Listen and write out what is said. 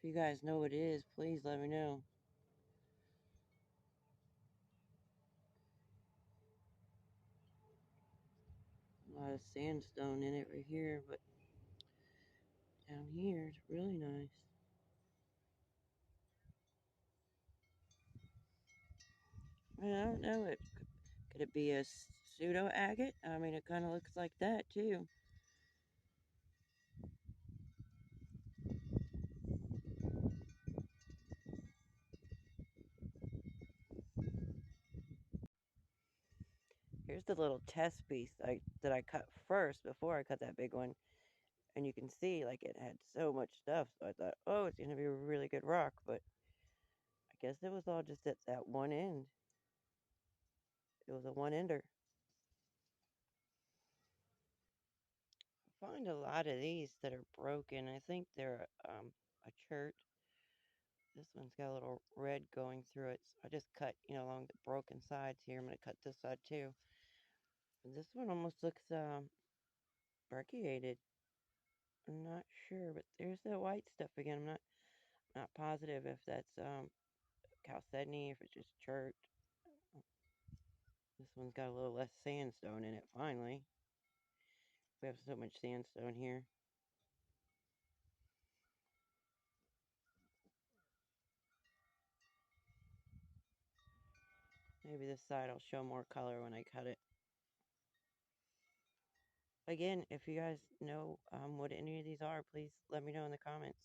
If you guys know what it is, please let me know. A lot of sandstone in it right here, but down here it's really nice. I don't know. Could it be a pseudo agate? I mean, it kind of looks like that too. Here's the little test piece that I cut first before I cut that big one. And you can see, like, it had so much stuff. So I thought, oh, it's going to be a really good rock. But I guess it was all just at that one end. It was a one-ender. I find a lot of these that are broken. I think they're a chert. This one's got a little red going through it. So I just cut, along the broken sides here. I'm going to cut this side too. And this one almost looks brecciated. I'm not sure, but there's that white stuff again. I'm not positive if that's chalcedony, if it's just chert. This one's got a little less sandstone in it, finally. We have so much sandstone here. Maybe this side will show more color when I cut it. Again, if you guys know what any of these are, please let me know in the comments.